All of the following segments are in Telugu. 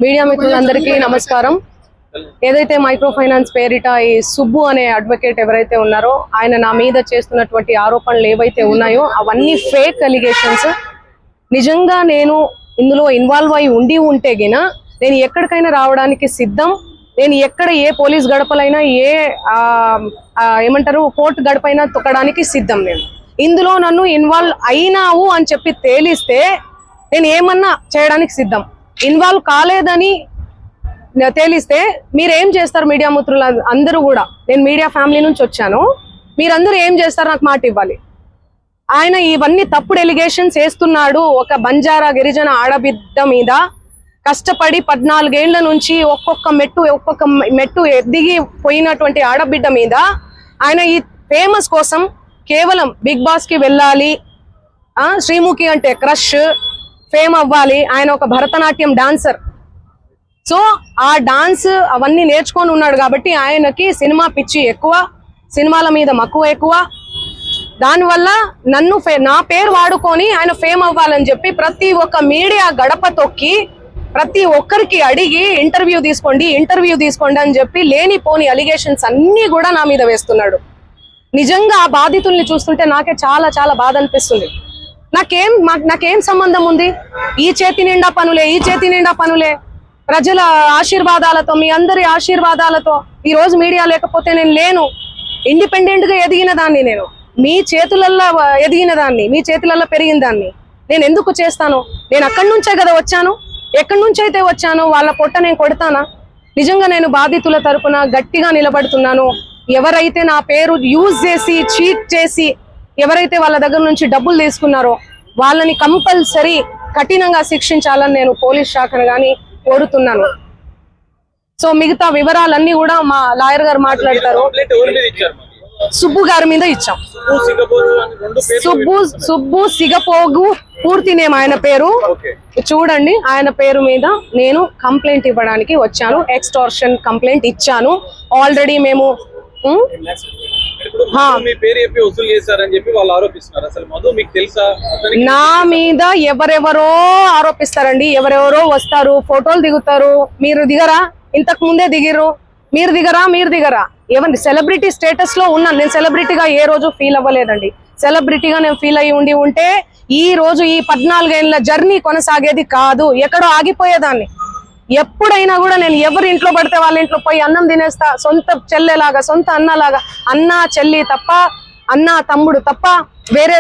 మీడియా మిత్రులందరికీ నమస్కారం. ఏదైతే మైక్రో ఫైనాన్స్ పేరిట ఈ సుబ్బు అనే అడ్వకేట్ ఎవరైతే ఉన్నారో ఆయన నా మీద చేస్తున్నటువంటి ఆరోపణలు ఏవైతే ఉన్నాయో అవన్నీ ఫేక్ అలిగేషన్స్. నిజంగా నేను ఇందులో ఇన్వాల్వ్ అయి ఉంటే గిన నేను ఎక్కడికైనా రావడానికి సిద్ధం. నేను ఎక్కడ ఏ పోలీస్ గడపలైనా ఏమంటారు కోర్టు గడపైనా తొక్కడానికి సిద్ధం. నేను ఇందులో నన్ను ఇన్వాల్వ్ అయినావు అని చెప్పి తేలిస్తే నేను ఏమన్నా చేయడానికి సిద్ధం. ఇన్వాల్వ్ కాలేదని తేలిస్తే మీరేం చేస్తారు? మీడియా మిత్రులు అందరూ కూడా, నేను మీడియా ఫ్యామిలీ నుంచి వచ్చాను, మీరందరూ ఏం చేస్తారు? నాకు మాట ఇవ్వాలి. ఆయన ఇవన్నీ తప్పుడు ఎలిగేషన్స్ వేస్తున్నాడు. ఒక బంజారా గిరిజన ఆడబిడ్డ మీద కష్టపడి 14 ఏళ్ల నుంచి ఒక్కొక్క మెట్టు ఎదిగి పోయినటువంటి ఆడబిడ్డ మీద ఆయన ఈ ఫేమస్ కోసం కేవలం బిగ్ బాస్ కి వెళ్ళాలి, శ్రీముఖి అంటే క్రష్, ఫేమ్ అవ్వాలి. ఆయన ఒక భరతనాట్యం డాన్సర్. సో ఆ డాన్స్ అవన్నీ నేర్చుకొని ఉన్నాడు కాబట్టి ఆయనకి సినిమా పిచ్చి ఎక్కువ, సినిమాల మీద మక్కువ ఎక్కువ. దానివల్ల నా పేరు వాడుకొని ఆయన ఫేమ్ అవ్వాలని చెప్పి ప్రతి ఒక్క మీడియా గడప తొక్కి ప్రతి ఒక్కరికి అడిగి ఇంటర్వ్యూ తీసుకోండి అని చెప్పి లేనిపోని అలిగేషన్స్ అన్ని కూడా నా మీద వేస్తున్నాడు. నిజంగా ఆ బాధితుల్ని చూస్తుంటే నాకే చాలా చాలా బాధ అనిపిస్తుంది. నాకేం సంబంధం ఉంది? ఈ చేతి నిండా పనులే ప్రజల ఆశీర్వాదాలతో, మీ అందరి ఆశీర్వాదాలతో ఈ రోజు మీడియా లేకపోతే నేను లేను. ఇండిపెండెంట్ గా ఎదిగిన దాన్ని, నేను మీ చేతులల్లో ఎదిగిన దాన్ని, మీ చేతులలో పెరిగిన దాన్ని నేను ఎందుకు చేస్తాను? నేను అక్కడి నుంచే కదా వచ్చాను. ఎక్కడి నుంచి అయితే వచ్చాను వాళ్ళ పొట్ట నేను కొడతానా? నిజంగా నేను బాధితుల తరపున గట్టిగా నిలబడుతున్నాను. ఎవరైతే నా పేరు యూజ్ చేసి చీట్ చేసి ఎవరైతే వాళ్ళ దగ్గర నుంచి డబ్బులు తీసుకున్నారో వాళ్ళని కంపల్సరీ కఠినంగా శిక్షించాలని నేను పోలీస్ శాఖను కానీ కోరుతున్నాను. సో మిగతా వివరాలన్నీ కూడా మా లాయర్ గారు మాట్లాడతారు. సుబ్బు గారి మీద ఇచ్చాం. సుబ్బు సిగపోగు పూర్తి నేమ్ ఆయన పేరు. చూడండి, ఆయన పేరు మీద నేను కంప్లైంట్ ఇవ్వడానికి వచ్చాను. ఎక్స్టార్షన్ కంప్లైంట్ ఇచ్చాను ఆల్రెడీ. మేము నా మీద ఎవరెవరో ఆరోపిస్తారండి. ఎవరెవరో వస్తారు, ఫోటోలు దిగుతారు. మీరు దిగరా? ఇంతకు ముందే దిగిర్రు. మీరు దిగరా? ఎవరి సెలబ్రిటీ స్టేటస్ లో ఉన్నాను. నేను సెలబ్రిటీగా ఏ రోజు ఫీల్ అవ్వలేదండి. సెలబ్రిటీగా నేను ఫీల్ అయ్యి ఉంటే ఈ రోజు ఈ 14 ఏళ్ల జర్నీ కొనసాగేది కాదు, ఎక్కడో ఆగిపోయేదాన్ని. ఎప్పుడైనా కూడా నేను ఎవరి ఇంట్లో పడితే వాళ్ళ ఇంట్లో పోయి అన్నం తినేస్తా. సొంత చెల్లెలాగా, సొంత అన్నలాగా, అన్న చెల్లి తప్ప, అన్న తమ్ముడు తప్ప వేరే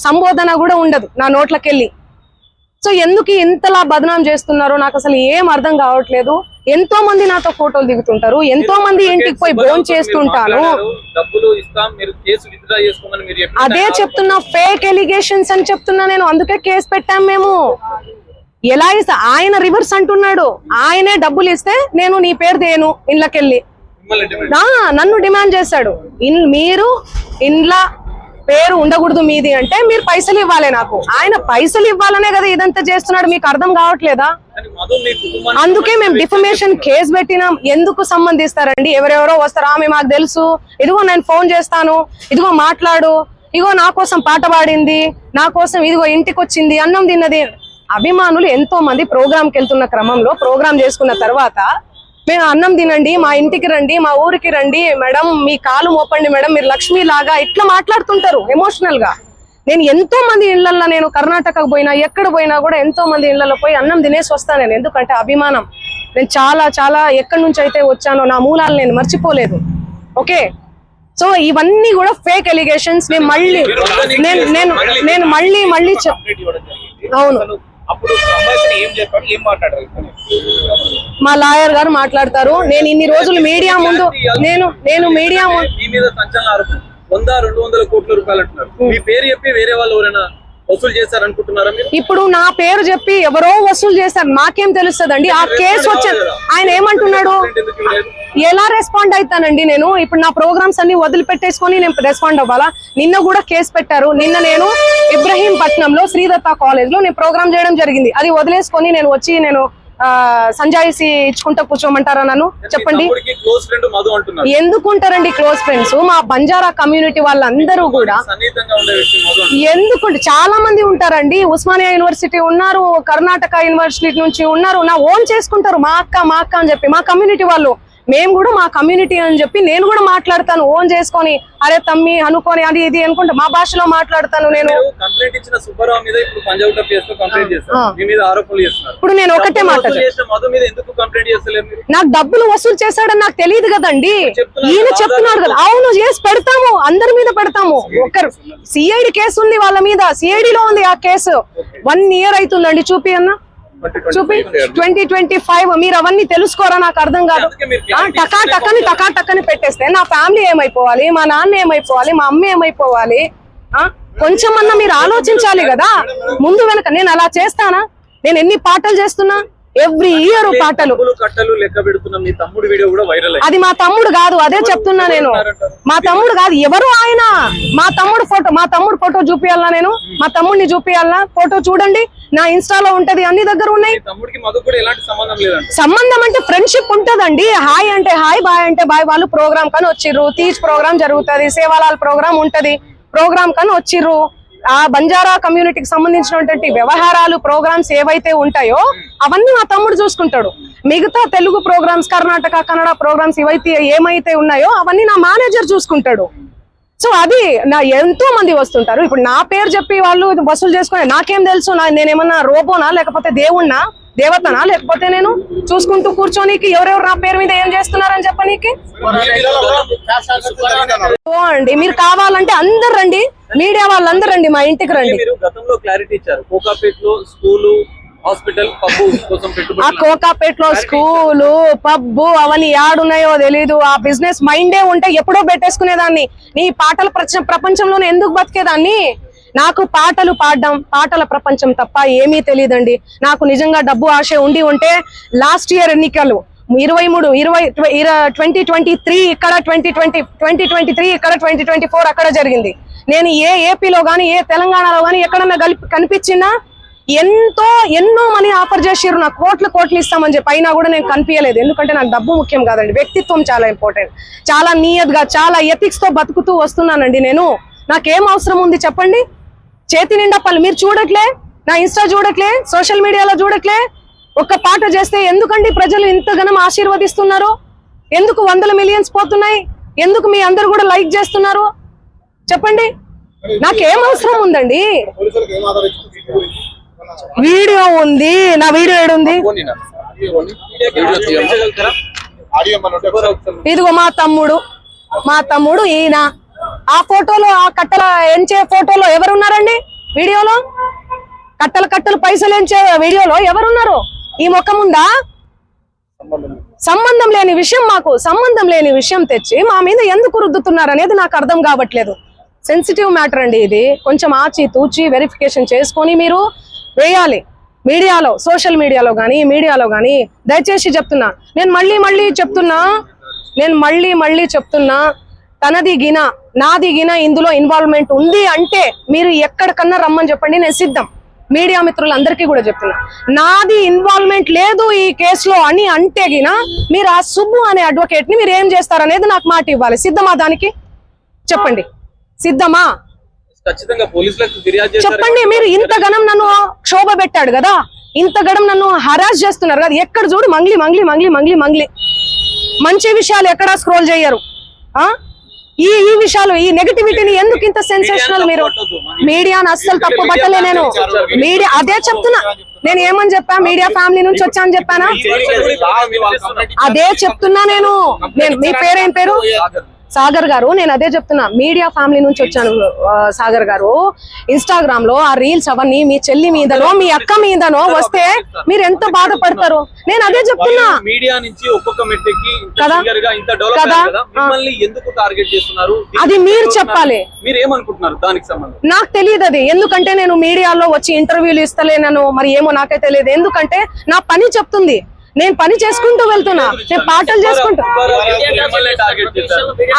సంబోధన కూడా ఉండదు నా నోట్లకెళ్ళి. సో ఎందుకు ఇంతలా బదనాం చేస్తున్నారో నాకు అసలు ఏం అర్థం కావట్లేదు. ఎంతో మంది నాతో ఫోటోలు దిగుతుంటారు, ఎంతో మంది ఇంటికి పోయి ఫోన్ చేస్తుంటాను. అదే చెప్తున్నా, ఫేక్ ఎలిగేషన్స్ అని చెప్తున్నా నేను. అందుకే కేసు పెట్టాం మేము. ఎలా ఇస్తా? ఆయన రివర్స్ అంటున్నాడు. ఆయనే డబ్బులు ఇస్తే నేను నీ పేరు దేను ఇండ్లకెళ్ళి నన్ను డిమాండ్ చేశాడు. మీరు ఇండ్ల పేరు ఉండకూడదు మీది అంటే మీరు పైసలు ఇవ్వాలి నాకు. ఆయన పైసలు ఇవ్వాలనే కదా ఇదంతా చేస్తున్నాడు. మీకు అర్థం కావట్లేదా? అందుకే మేము డిఫమేషన్ కేసు పెట్టినాం. ఎందుకు సంబంధిస్తారండి? ఎవరెవరో వస్తారు, ఆమె మాకు తెలుసు, ఇదిగో నేను ఫోన్ చేస్తాను, ఇదిగో మాట్లాడు, ఇదిగో నా కోసం పాట పాడింది, నా కోసం ఇదిగో ఇంటికి వచ్చింది, అన్నం తిన్నది. అభిమానులు ఎంతో మంది ప్రోగ్రామ్కి వెళ్తున్న క్రమంలో ప్రోగ్రామ్ చేసుకున్న తర్వాత మేము అన్నం తినండి, మా ఇంటికి రండి, మా ఊరికి రండి మేడం, మీ కాలు మోపండి మేడం, మీరు లక్ష్మి లాగా ఇట్లా మాట్లాడుతుంటారు ఎమోషనల్ గా. నేను ఎంతో మంది ఇళ్లలో, నేను కర్ణాటకకు పోయినా ఎక్కడ పోయినా కూడా ఎంతో మంది ఇళ్లలో పోయి అన్నం తినేసి వస్తాను నేను. ఎందుకంటే అభిమానం. నేను చాలా చాలా ఎక్కడి నుంచి అయితే వచ్చానో నా మూలాలు నేను మర్చిపోలేదు. ఓకే, సో ఇవన్నీ కూడా ఫేక్ ఎలిగేషన్స్. నేను మళ్ళీ అవును, మా లాయర్ గారు మాట్లాడతారు. నేను ఇన్ని రోజులు మీడియా ముందు నేను మీడియా 100-200 కోట్ల రూపాయలు అంటున్నారు. మీ పేరు చెప్పి వేరే వాళ్ళు ఎవరైనా వసూలు చేశారనుకుంటున్నారా? ఇప్పుడు నా పేరు చెప్పి ఎవరో వసూలు చేశారు, నాకేం తెలుస్తుందండి? ఆ కేసు వచ్చాను. ఆయన ఏమంటున్నాడు? ఎలా రెస్పాండ్ అవుతానండి నేను? ఇప్పుడు నా ప్రోగ్రామ్స్ అన్ని వదిలిపెట్టేసుకొని నేను రెస్పాండ్ అవ్వాలా? నిన్న కూడా కేసు పెట్టారు. నిన్న నేను ఇబ్రహీంపట్నంలో శ్రీదత్త కాలేజ్ లో నేను ప్రోగ్రామ్ చేయడం జరిగింది. అది వదిలేసుకొని నేను వచ్చి నేను సంజాయిసి ఇచ్చుకుంటా కూర్చోమంటారా నన్ను? చెప్పండి. క్లోజ్ ఫ్రెండ్ మధు అంటున్నారు. ఎందుకుంటారండి క్లోజ్ ఫ్రెండ్స్? మా బంజారా కమ్యూనిటీ వాళ్ళందరూ కూడా సన్నిహితంగా ఉండే వ్యక్తి మధు అంటున్నారు. ఎందుకుంటే చాలా మంది ఉంటారండి. ఉస్మానియా యూనివర్సిటీ ఉన్నారు, కర్ణాటక యూనివర్సిటీ నుంచి ఉన్నారు. నా ఓన్ చేసుకుంటారు, మా అక్క అని చెప్పి. మా కమ్యూనిటీ వాళ్ళు, మేము కూడా మా కమ్యూనిటీ అని చెప్పి నేను కూడా మాట్లాడతాను ఓన్ చేసుకొని. అరే తమ్మి అనుకొని అది ఇది అనుకుంటే మా భాషలో మాట్లాడతాను నేను. కంప్లైంట్ ఇచ్చిన సుబ్బారావు మీద ఇప్పుడు పంజాబ్ కేసులో కంప్లైంట్ చేస్తారు, మీ మీద ఆరోపణలు చేస్తున్నారు. ఇప్పుడు నేను ఒకటే మాట, మధు మీద ఎందుకు కంప్లైంట్ చేస్తలేరు మీరు? నాకు డబ్బులు వసూలు చేశాడని నాకు తెలియదు కదండి. ఈయన చెప్తున్నాడు కదా. అవును, చేసి పెడతాము, అందరి మీద పెడతాము. ఒకరు సిఐడి కేసు ఉంది వాళ్ళ మీద, సిఐడిలో ఉంది ఆ కేసు. 1 year అవుతుందండి. చూపి అన్న, చూపి. 2025. మీరు అవన్నీ తెలుసుకోరా? నాకు అర్థం కాదు. టకాటక్కని పెట్టేస్తే నా ఫ్యామిలీ ఏమైపోవాలి, మా నాన్న ఏమైపోవాలి, మా అమ్మ ఏమైపోవాలి? కొంచెమన్నా మీరు ఆలోచించాలి కదా ముందు వెనక. నేను అలా చేస్తానా? నేను ఎన్ని పాటలు చేస్తున్నా, ఎవ్రీ ఇయర్ పాటలు. కట్టలు లెక్క పెడుతున్నా. మీ తమ్ముడు వీడియో కూడా వైరల్ అయ్యింది. అది మా తమ్ముడు కాదు, అదే చెప్తున్నా నేను. మా తమ్ముడు కాదు. ఎవరు ఆయన? మా తమ్ముడు ఫోటో చూపియాలనా నేను? మా తమ్ముడిని చూపియాలనా? ఫోటో చూడండి, నా ఇన్స్టాలో ఉంటది, అన్ని దగ్గర ఉన్నాయి. తమ్ముడికి మధు కూడా ఎలాంటి సంబంధం లేదండి. సంబంధం అంటే ఫ్రెండ్షిప్ ఉంటదండి. హాయ్ అంటే హాయ్, బాయ్ అంటే బాయ్. వాళ్ళు ప్రోగ్రామ్ కని వచ్చిర్రు, తీజ్ ప్రోగ్రామ్ జరుగుతుంది, సేవాలాల్ ప్రోగ్రామ్ ఉంటది, ప్రోగ్రామ్ కని వచ్చిర్రు. ఆ బంజారా కమ్యూనిటీకి సంబంధించినటువంటి వ్యవహారాలు, ప్రోగ్రామ్స్ ఏవైతే ఉంటాయో అవన్నీ మా తమ్ముడు చూసుకుంటాడు. మిగతా తెలుగు ప్రోగ్రామ్స్, కర్ణాటక కన్నడ ప్రోగ్రామ్స్ ఏమైతే ఉన్నాయో అవన్నీ నా మేనేజర్ చూసుకుంటాడు. సో అది నా ఎంతో మంది వస్తుంటారు. ఇప్పుడు నా పేరు చెప్పి వాళ్ళు వసూలు చేసుకునే నాకేం తెలుసు? నేనేమన్నా రోబోనా, లేకపోతే దేవుణ్ణా, దేవతనా? లేకపోతే నేను చూసుకుంటూ కూర్చోనికి ఎవరెవరు నా పేరు మీద ఏం చేస్తున్నారని చెప్పనీకి? అండి మీరు కావాలంటే అందరు రండి, మీడియా వాళ్ళందరూ రండి, మా ఇంటికి రండి. మీరు గతంలో క్లారిటీ ఇచ్చారు, కోకాపేటలో స్కూలు, హాస్పిటల్, పబ్బు కోసం పెట్టుబడి. ఆ కోకాపేటలో స్కూలు, పబ్బు అవన్నీ యాడున్నాయో తెలీదు. ఆ బిజినెస్ మైండే ఉంటే ఎప్పుడో పెట్టేసుకునేదాన్ని. నీ పాటల ప్రపంచంలోనే ఎందుకు బతికేదాన్ని? నాకు పాటలు పాడడం, పాటల ప్రపంచం తప్ప ఏమీ తెలియదండి. నాకు నిజంగా డబ్బు ఆశ ఉంటే లాస్ట్ ఇయర్ ఎన్నికలు 2023 ఇక్కడ, 2023 ఇక్కడ, 2024 అక్కడ జరిగింది. నేను ఏ ఏపీలో గానీ, ఏ తెలంగాణలో గానీ ఎక్కడన్నా కనిపించినా ఎన్నో మనీ ఆఫర్ చేసిర్రు, నాకు కోట్లు ఇస్తామని చెప్పి. అయినా కూడా నేను కనిపించలేదు. ఎందుకంటే నాకు డబ్బు ముఖ్యం కాదండి, వ్యక్తిత్వం చాలా ఇంపార్టెంట్. చాలా నియత్గా, చాలా ఎథిక్స్ తో బతుకుతూ వస్తున్నానండి నేను. నాకేం అవసరం ఉంది చెప్పండి? చేతి నిండా పళ్ళు. మీరు చూడట్లే, నా ఇన్స్టా చూడట్లే, సోషల్ మీడియాలో చూడట్లే. ఒక్క పాట చేస్తే ఎందుకండి ప్రజలు ఇంతగానం ఆశీర్వదిస్తున్నారు? ఎందుకు 100 millions పోతున్నాయి? ఎందుకు మీ అందరు కూడా లైక్ చేస్తున్నారు? చెప్పండి. నాకేం అవసరం ఉందండి? వీడియో ఉంది, నా వీడియో ఏడుంది? ఇదిగో మా తమ్ముడు ఈయన. ఆ ఫోటోలో, ఆ కట్టల ఎంచే ఫోటోలో ఎవరున్నారండి? వీడియోలో కట్టలు పైసలు ఎంచే వీడియోలో ఎవరున్నారు? ఈ ముఖం ఉందా? సంబంధం లేని విషయం, మాకు సంబంధం లేని విషయం తెచ్చి మా మీద ఎందుకు రుద్దుతున్నారు అనేది నాకు అర్థం కావట్లేదు. సెన్సిటివ్ మ్యాటర్ అండి ఇది. కొంచెం ఆచి తూచి వెరిఫికేషన్ చేసుకొని మీరు వేయాలి మీడియాలో, సోషల్ మీడియాలో కానీ, మీడియాలో కానీ. దయచేసి చెప్తున్నా, నేను మళ్ళీ చెప్తున్నా, తనది గిన నాది గిన ఇందులో ఇన్వాల్వ్మెంట్ ఉంది అంటే మీరు ఎక్కడికన్నా రమ్మని చెప్పండి, నేను సిద్ధం. మీడియా మిత్రులందరికీ కూడా చెప్తున్నా, నాది ఇన్వాల్వ్మెంట్ లేదు ఈ కేసులో అని అంటే గిన మీరు ఆ సుబ్బు అనే అడ్వకేట్ ని మీరు ఏం చేస్తారనేది నాకు మాట ఇవ్వాలి. సిద్ధమా? దానికి చెప్పండి, సిద్ధమా? చెప్పండి. మీరు ఇంతగనం నన్ను క్షోభ పెట్టాడు కదా, ఇంతగనం నన్ను హరాస్ చేస్తున్నారు కదా, ఎక్కడ చూడు మంగ్లీ. మంచి విషయాలు ఎక్కడా స్క్రోల్ చేయరు. ఈ విషయాలు, ఈ నెగటివిటీని ఎందుకు ఇంత సెన్సేషనల్? మీరు మీడియాను అస్సలు తప్పు పట్టలే నేను. మీడియా అదే చెప్తున్నా. నేను ఏమని చెప్పా? మీడియా ఫ్యామిలీ నుంచి వచ్చా అని చెప్పానా? అదే చెప్తున్నా నేను. మీ పేరేం పేరు? సాగర్ గారు. నేను అదే చెప్తున్నా, మీడియా ఫ్యామిలీ నుంచి వచ్చాను సాగర్ గారు. ఇన్స్టాగ్రామ్ లో ఆ రీల్స్ అవన్నీ మీ చెల్లి మీదనో, మీ అక్క మీదనో వస్తే మీరు ఎంత బాధపడతారు? నేను అదే చెప్తున్నా. మీడియా నుంచి ఒక్కొక్క మెట్టుకి ఎందుకు టార్గెట్ చేస్తున్నారు? అది మీరు చెప్పాలి. మీరు ఏమనుకుంటున్నారు దానికి సంబంధం? నాకు తెలియదు అది. ఎందుకంటే నేను మీడియాలో వచ్చి ఇంటర్వ్యూలు ఇస్తలేనను, మరి ఏమో నాకే తెలియదు. ఎందుకంటే నా పని చెప్తుంది, నేను పని చేసుకుంటూ వెళ్తున్నా, నేను పాటలు చేసుకుంటా.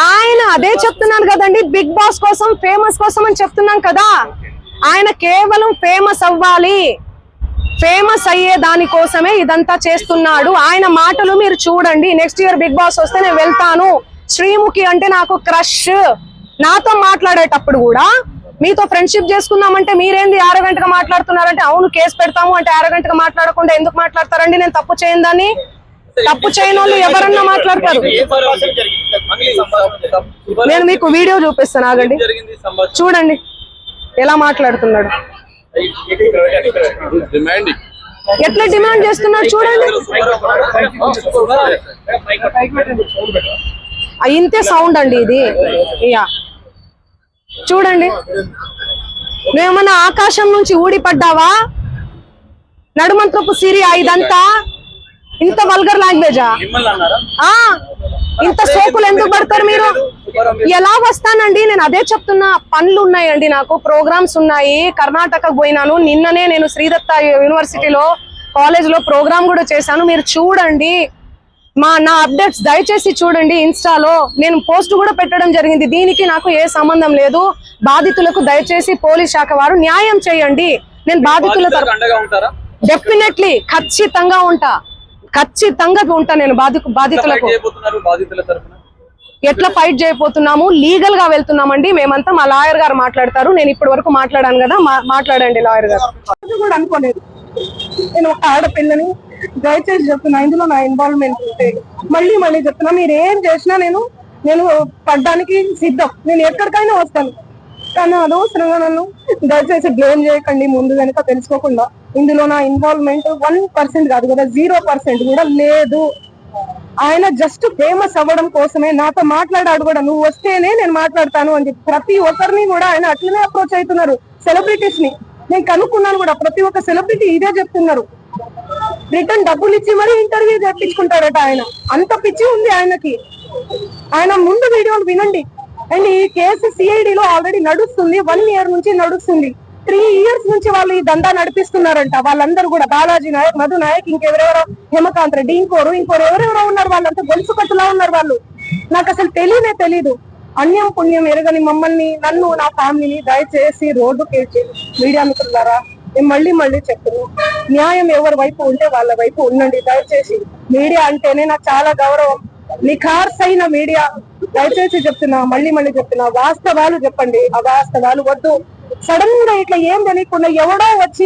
ఆయన అదే చెప్తున్నాను కదండి, బిగ్ బాస్ కోసం, ఫేమస్ కోసం అని చెప్తున్నాం కదా. ఆయన కేవలం ఫేమస్ అవ్వాలి, ఫేమస్ అయ్యే దానికోసమే ఇదంతా చేస్తున్నాడు. ఆయన మాటలు మీరు చూడండి. నెక్స్ట్ ఇయర్ బిగ్ బాస్ వస్తే నేను వెళ్తాను. శ్రీముఖి అంటే నాకు క్రష్. నాతో మాట్లాడేటప్పుడు కూడా మీతో ఫ్రెండ్షిప్ చేసుకుందామంటే మీరేంది ఆరగంటగా మాట్లాడుతున్నారంటే, అవును కేసు పెడతాము అంటే ఆరగంటగా మాట్లాడకుండా ఎందుకు మాట్లాడతారండి? నేను తప్పు చేయందని. తప్పు చేయని వాళ్ళు ఎవరన్నా మాట్లాడతారు. నేను మీకు వీడియో చూపిస్తాను, ఆగండి, చూడండి ఎలా మాట్లాడుతున్నాడు, ఎట్లా డిమాండ్ చేస్తున్నాడు చూడండి. ఇంతే సౌండ్ అండి ఇది. యా చూడండి, నువ్వేమన్నా ఆకాశం నుంచి ఊడిపడ్డావా? నడుమంత్రపు సిరియా ఇదంతా ఇంత వల్గర్ లాంగ్వేజా? ఇంత సోకులు ఎందుకు పడతారు మీరు? ఎలా వస్తానండి? నేను అదే చెప్తున్నా. పనులు ఉన్నాయండి, నాకు ప్రోగ్రామ్స్ ఉన్నాయి. కర్ణాటకకు పోయినాను. నిన్ననే నేను శ్రీదత్త యూనివర్సిటీలో కాలేజ్ లో ప్రోగ్రామ్ కూడా చేశాను. మీరు చూడండి నా అప్డేట్స్ దయచేసి చూడండి. ఇన్స్టాలో నేను పోస్ట్ కూడా పెట్టడం జరిగింది. దీనికి నాకు ఏ సంబంధం లేదు. బాధితులకు దయచేసి పోలీస్ శాఖ వారు న్యాయం చేయండి. నేను బాధితుల డెఫినెట్లీ ఖచ్చితంగా ఉంటా నేను బాధితులకు. ఎట్లా ఫైట్ చేయబోతున్నాము? లీగల్ గా వెళ్తున్నామండి మేమంతా. మా లాయర్ గారు మాట్లాడతారు. నేను ఇప్పటి వరకు మాట్లాడాను కదా, మాట్లాడండి లాయర్ గారు. కూడా అనుకోలేదు. నేను ఒక ఆడపిల్లని, దయచేసి చెప్తున్నా, ఇందులో నా ఇన్వాల్వ్మెంట్ ఉంటే మళ్ళీ చెప్తున్నా, మీరు ఏం చేసినా నేను పడ్డానికి సిద్ధం. నేను ఎక్కడికైనా వస్తాను. కానీ అనవసరంగా నన్ను దయచేసి బ్లేమ్ చేయకండి. ముందు వెనక తెలుసుకోకుండా ఇందులో నా ఇన్వాల్వ్మెంట్ 1% కాదు కదా, 0% కూడా లేదు. ఆయన జస్ట్ ఫేమస్ అవ్వడం కోసమే నాతో మాట్లాడాడు కూడా. నువ్వు వస్తేనే నేను మాట్లాడతాను అని చెప్పి ప్రతి ఒక్కరిని కూడా ఆయన అట్లనే అప్రోచ్ అవుతున్నారు. సెలబ్రిటీస్ ని నేను కనుక్కున్నాను కూడా, ప్రతి ఒక్క సెలబ్రిటీ ఇదే చెప్తున్నారు. రిటర్న్ డబ్బులు ఇచ్చి మరీ ఇంటర్వ్యూ తెప్పించుకుంటాడట ఆయన. అంత పిచ్చి ఉంది ఆయనకి. ఆయన ముందు వీడియోలు వినండి. అండ్ ఈ కేసు సిఐడిలో ఆల్రెడీ నడుస్తుంది. 1 year నుంచి నడుస్తుంది. 3 years నుంచి వాళ్ళు ఈ దందా నడిపిస్తున్నారంట. వాళ్ళందరూ కూడా బాలాజీ నాయక్, మధు నాయక్, ఇంకెవరెవరో, హేమకాంత్ రెడ్డి, ఇంకోరు ఎవరెవరో ఉన్నారు. వాళ్ళంతా గొలుసు కట్టులా ఉన్నారు వాళ్ళు. నాకు అసలు తెలీదు. అన్యం పుణ్యం ఎరగని మమ్మల్ని, నన్ను, నా ఫ్యామిలీని దయచేసి రోడ్డుకి మీడియా మిత్రులారా నేను మళ్ళీ చెప్తున్నాను. న్యాయం ఎవరి వైపు ఉంటే వాళ్ళ వైపు ఉండండి దయచేసి. మీడియా అంటేనే నాకు చాలా గౌరవం. నిఖార్సైన మీడియా. దయచేసి చెప్తున్నా, మళ్ళీ చెప్తున్నా, వాస్తవాలు చెప్పండి. అవాస్తవాలు వద్దు. సడన్ గా ఇట్లా ఏం తెలియకుండా ఎవరో వచ్చి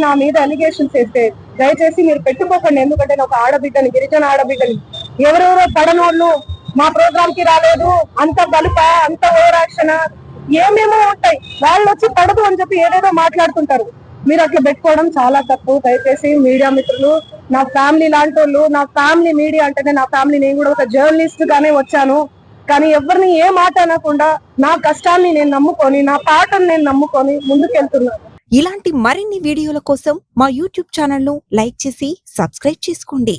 నా మీద అలిగేషన్స్ వేస్తే దయచేసి మీరు పెట్టుకోకండి. ఎందుకంటే నేను ఒక ఆడబిడ్డని, గిరిజన ఆడబిడ్డని. ఎవరెవరో పడనోళ్ళు మా ప్రోగ్రామ్ కి రాలేదు, అంత బలుప, అంత ఓవర్ యాక్షన్, ఏమేమో ఉంటాయి. వాళ్ళు వచ్చి పడదు అని చెప్పి ఏదేదో మాట్లాడుతుంటారు. మీరు అట్లా పెట్టుకోవడం చాలా తప్పు. దయచేసి మీడియా మిత్రులు, నా ఫ్యామిలీ లాంటి వాళ్ళు, నా ఫ్యామిలీ మీడియా అంటేనే నా ఫ్యామిలీ. నేను కూడా ఒక జర్నలిస్ట్ గానే వచ్చాను. కానీ ఎవరిని ఏ మాట అనకుండా నా కష్టాన్ని నేను నమ్ముకొని, నా పాటను నేను నమ్ముకొని ముందుకెళ్తున్నాను. ఇలాంటి మరిన్ని వీడియోల కోసం మా యూట్యూబ్ ఛానల్ ను లైక్ చేసి సబ్స్క్రైబ్ చేసుకోండి.